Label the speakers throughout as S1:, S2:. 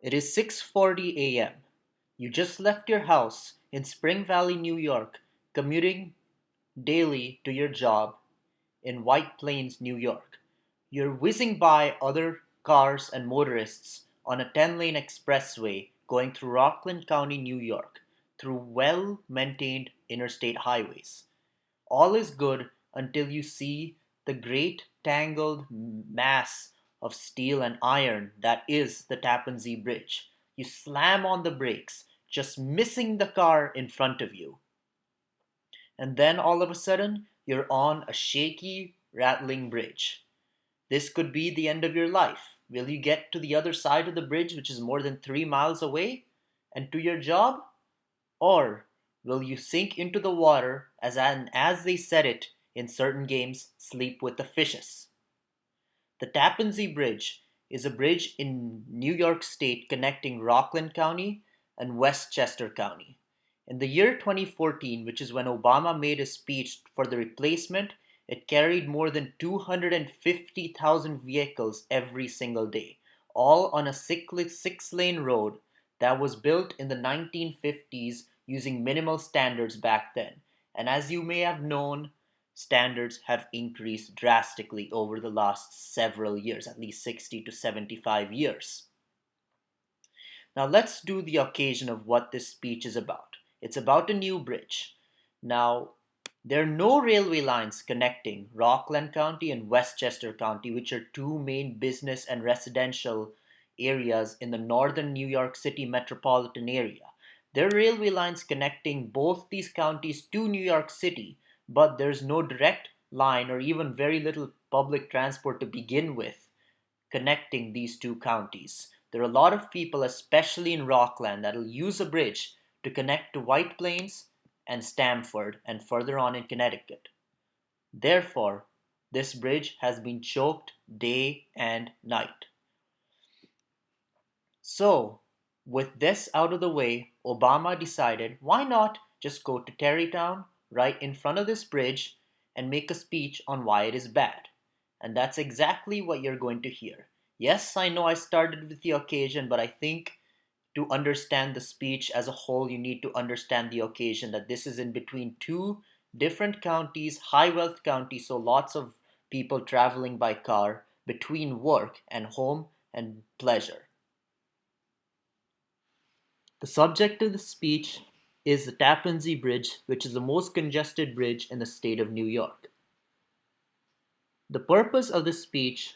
S1: It is 6:40 a.m. You just left your house in Spring Valley, New York, commuting daily to your job in White Plains, New York. You're whizzing by other cars and motorists on a 10-lane expressway going through Rockland County, New York, through well-maintained interstate highways. All is good until you see the great tangled mass of steel and iron that is the Tappan Zee Bridge. You slam on the brakes, just missing the car in front of you. And then all of a sudden, you're on a shaky, rattling bridge. This could be the end of your life. Will you get to the other side of the bridge, which is more than 3 miles away, and to your job? Or will you sink into the water as they said it in certain games, sleep with the fishes? The Tappan Zee Bridge is a bridge in New York State connecting Rockland County and Westchester County. In the year 2014, which is when Obama made a speech for the replacement, it carried more than 250,000 vehicles every single day, all on a six-lane road that was built in the 1950s using minimal standards back then. And as you may have known, standards have increased drastically over the last several years, at least 60 to 75 years. Now let's do the occasion of what this speech is about. It's about a new bridge. Now, there are no railway lines connecting Rockland County and Westchester County, which are two main business and residential areas in the northern New York City metropolitan area. There are railway lines connecting both these counties to New York City, but there's no direct line or even very little public transport to begin with connecting these two counties. There are a lot of people, especially in Rockland, that'll use a bridge to connect to White Plains and Stamford and further on in Connecticut. Therefore, this bridge has been choked day and night. So, with this out of the way, Obama decided why not just go to Tarrytown right in front of this bridge and make a speech on why it is bad. And that's exactly what you're going to hear. Yes, I know I started with the occasion, but I think to understand the speech as a whole, you need to understand the occasion that this is in between two different counties, high wealth counties, so lots of people traveling by car between work and home and pleasure. The subject of the speech is the Tappan Zee Bridge, which is the most congested bridge in the state of New York. The purpose of the speech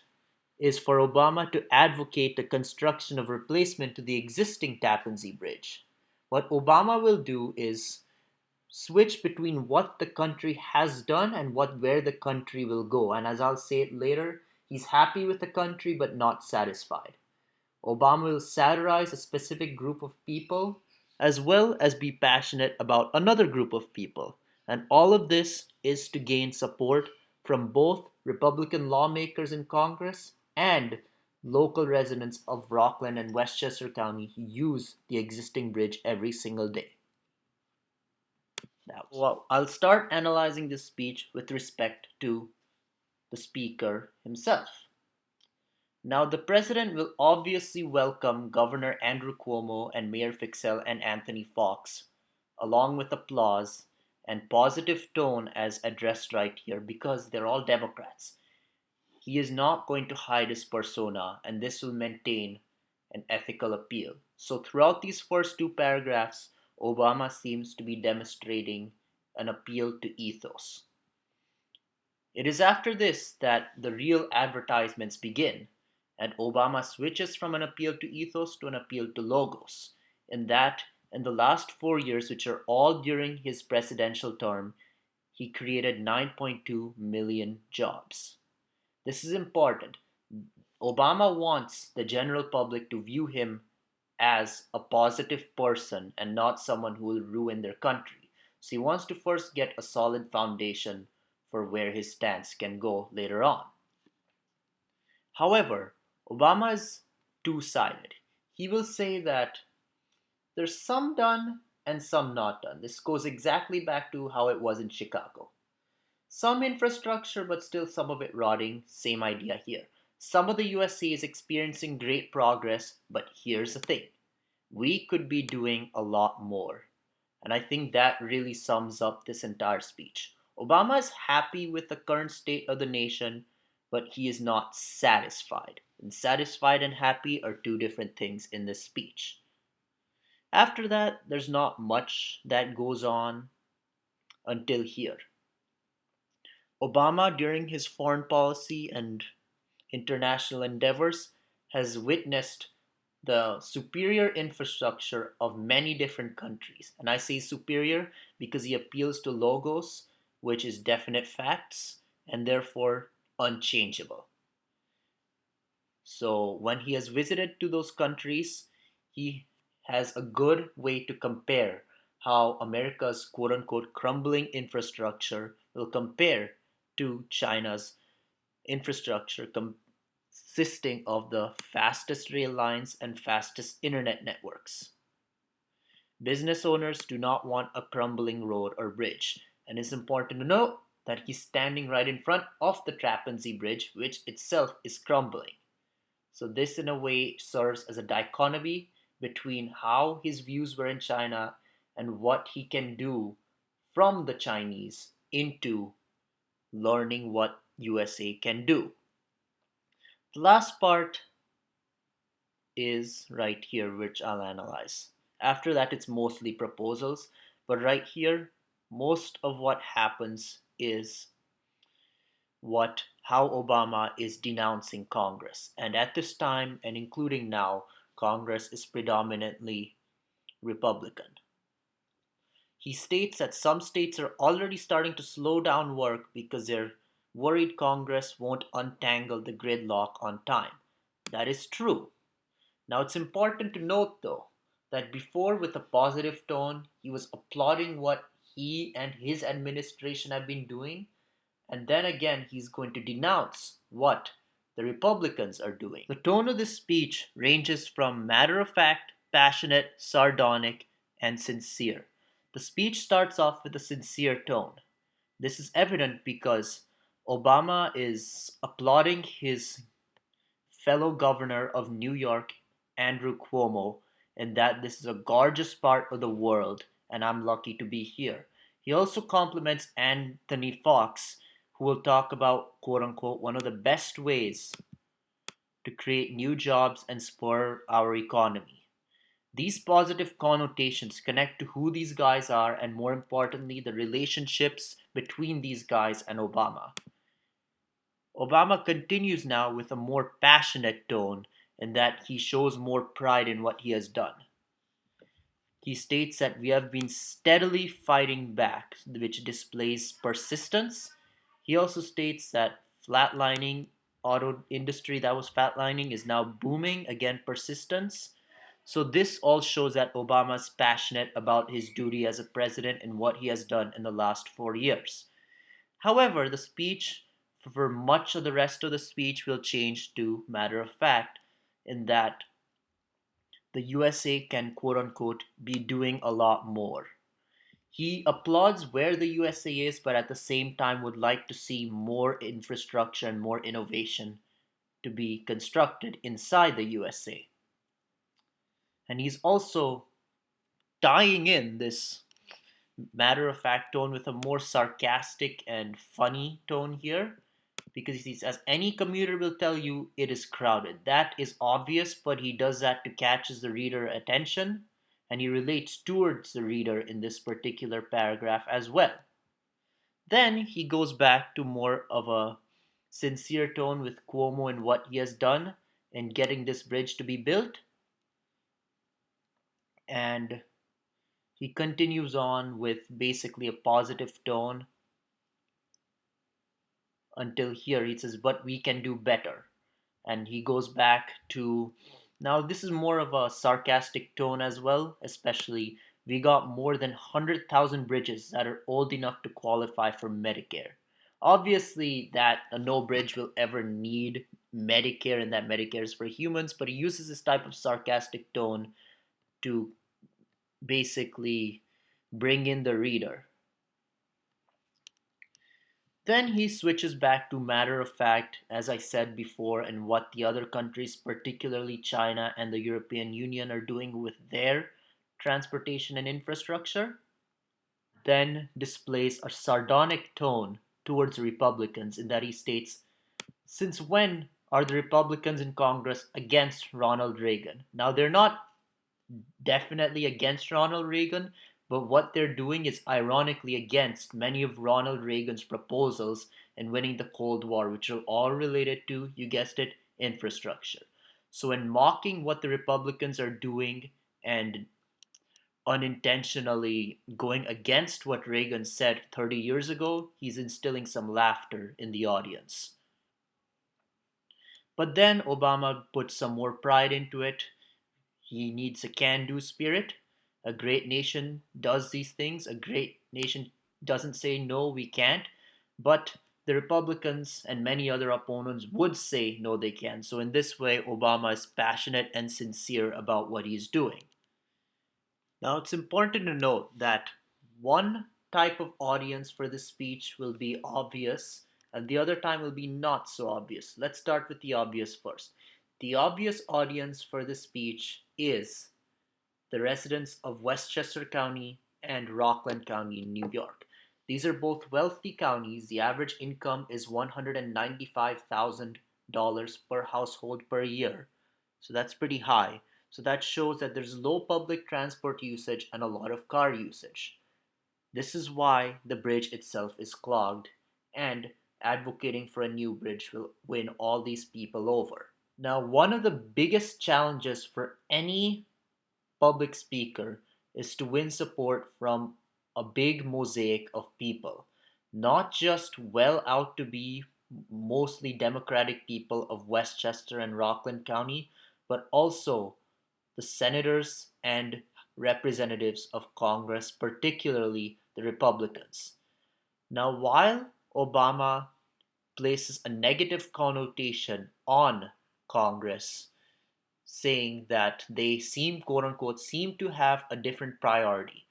S1: is for Obama to advocate the construction of replacement to the existing Tappan Zee Bridge. What Obama will do is switch between what the country has done and where the country will go. And as I'll say it later, he's happy with the country but not satisfied. Obama will satirize a specific group of people as well as be passionate about another group of people. And all of this is to gain support from both Republican lawmakers in Congress and local residents of Rockland and Westchester County who use the existing bridge every single day. Now, well, I'll start analyzing this speech with respect to the speaker himself. Now, the president will obviously welcome Governor Andrew Cuomo and Mayor Fixell and Anthony Fox, along with applause and positive tone as addressed right here because they're all Democrats. He is not going to hide his persona, and this will maintain an ethical appeal. So, throughout these first two paragraphs, Obama seems to be demonstrating an appeal to ethos. It is after this that the real advertisements begin, and Obama switches from an appeal to ethos to an appeal to logos. In that, in the last 4 years, which are all during his presidential term, he created 9.2 million jobs. This is important. Obama wants the general public to view him as a positive person and not someone who will ruin their country. So he wants to first get a solid foundation for where his stance can go later on. However, Obama is two-sided. He will say that there's some done and some not done. This goes exactly back to how it was in Chicago. Some infrastructure, but still some of it rotting. Same idea here. Some of the USA is experiencing great progress, but here's the thing: we could be doing a lot more. And I think that really sums up this entire speech. Obama is happy with the current state of the nation, but he is not satisfied. And satisfied and happy are two different things in this speech. After that, there's not much that goes on until here. Obama, during his foreign policy and international endeavors, has witnessed the superior infrastructure of many different countries. And I say superior because he appeals to logos, which is definite facts and therefore unchangeable. So when he has visited to those countries, he has a good way to compare how America's quote unquote crumbling infrastructure will compare to China's infrastructure consisting of the fastest rail lines and fastest internet networks. Business owners do not want a crumbling road or bridge, and it's important to note that he's standing right in front of the Tappan Zee Bridge, which itself is crumbling. So, this in a way serves as a dichotomy between how his views were in China and what he can do from the Chinese into learning what USA can do. The last part is right here, which I'll analyze. After that, it's mostly proposals, but right here, most of what happens is what how Obama is denouncing Congress. And at this time, and including now, Congress is predominantly Republican. He states that some states are already starting to slow down work because they're worried Congress won't untangle the gridlock on time. That is true. Now it's important to note, though, that before, with a positive tone, he was applauding what he and his administration have been doing, and then again he's going to denounce what the Republicans are doing. The tone of this speech ranges from matter of fact, passionate, sardonic, and sincere. The speech starts off with a sincere tone. This is evident because Obama is applauding his fellow governor of New York, Andrew Cuomo, and that this is a gorgeous part of the world and I'm lucky to be here. He also compliments Anthony Fox, who will talk about, quote unquote, one of the best ways to create new jobs and spur our economy. These positive connotations connect to who these guys are and, more importantly, the relationships between these guys and Obama. Obama continues now with a more passionate tone in that he shows more pride in what he has done. He states that we have been steadily fighting back, which displays persistence. He also states that flatlining auto industry that was flatlining is now booming, again persistence. So this all shows that Obama is passionate about his duty as a president and what he has done in the last 4 years. However, the speech for much of the rest of the speech will change to matter of fact in that the USA can quote unquote be doing a lot more. He applauds where the USA is, but at the same time would like to see more infrastructure and more innovation to be constructed inside the USA. And he's also tying in this matter of fact tone with a more sarcastic and funny tone here because he says, as any commuter will tell you, it is crowded. That is obvious, but he does that to catch the reader attention, and he relates towards the reader in this particular paragraph as well. Then he goes back to more of a sincere tone with Cuomo and what he has done in getting this bridge to be built, and he continues on with basically a positive tone until here he says, but we can do better. And he goes back to, now this is more of a sarcastic tone as well, especially we got more than 100,000 bridges that are old enough to qualify for Medicare. Obviously, that no bridge will ever need Medicare and that Medicare is for humans, but he uses this type of sarcastic tone to basically bring in the reader. Then he switches back to matter of fact, as I said before, and what the other countries, particularly China and the European Union, are doing with their transportation and infrastructure. Then displays a sardonic tone towards Republicans in that he states, since when are the Republicans in Congress against Ronald Reagan? Now, they're not definitely against Ronald Reagan, but what they're doing is ironically against many of Ronald Reagan's proposals in winning the Cold War, which are all related to, you guessed it, infrastructure. So, in mocking what the Republicans are doing and unintentionally going against what Reagan said 30 years ago, he's instilling some laughter in the audience. But then Obama put some more pride into it. He needs a can do spirit. A great nation does these things. A great nation doesn't say, no, we can't. But the Republicans and many other opponents would say, no, they can. So, in this way, Obama is passionate and sincere about what he's doing. Now, it's important to note that one type of audience for this speech will be obvious, and the other time will be not so obvious. Let's start with the obvious first. The obvious audience for this speech is the residents of Westchester County and Rockland County in New York. These are both wealthy counties. The average income is $195,000 per household per year. So that's pretty high. So that shows that there's low public transport usage and a lot of car usage. This is why the bridge itself is clogged, and advocating for a new bridge will win all these people over. Now, one of the biggest challenges for any public speaker is to win support from a big mosaic of people, not just well out to be mostly Democratic people of Westchester and Rockland County, but also the senators and representatives of Congress, particularly the Republicans. Now, while Obama places a negative connotation on Congress, saying that they seem, quote unquote, seem to have a different priority.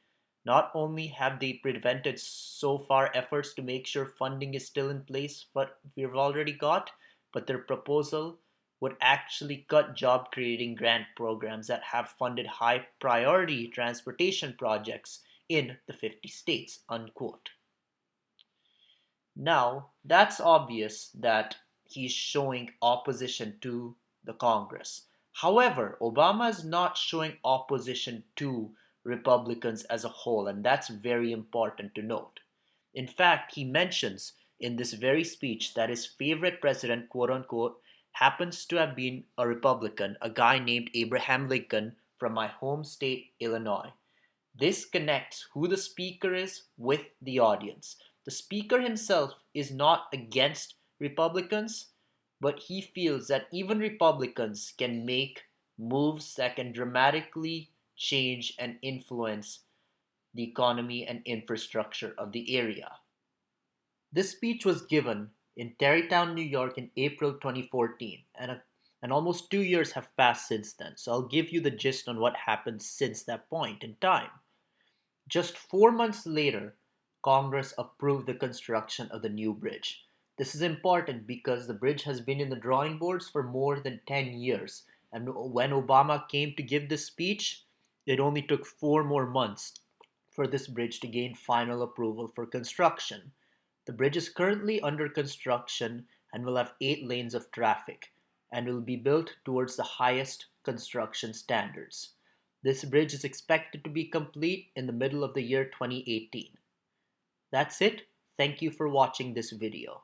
S1: Not only have they prevented so far efforts to make sure funding is still in place, what we've already got, but their proposal would actually cut job creating grant programs that have funded high priority transportation projects in the 50 states, unquote. Now, that's obvious that he's showing opposition to the Congress. However, Obama is not showing opposition to Republicans as a whole, and that's very important to note. In fact, he mentions in this very speech that his favorite president, quote unquote, happens to have been a Republican, a guy named Abraham Lincoln from my home state, Illinois. This connects who the speaker is with the audience. The speaker himself is not against Republicans, but he feels that even Republicans can make moves that can dramatically change and influence the economy and infrastructure of the area. This speech was given in Tarrytown, New York in April 2014, and almost 2 years have passed since then. So I'll give you the gist on what happened since that point in time. Just 4 months later, Congress approved the construction of the new bridge. This is important because the bridge has been in the drawing boards for more than 10 years. And when Obama came to give this speech, it only took 4 more months for this bridge to gain final approval for construction. The bridge is currently under construction and will have 8 lanes of traffic and will be built towards the highest construction standards. This bridge is expected to be complete in the middle of the year 2018. That's it. Thank you for watching this video.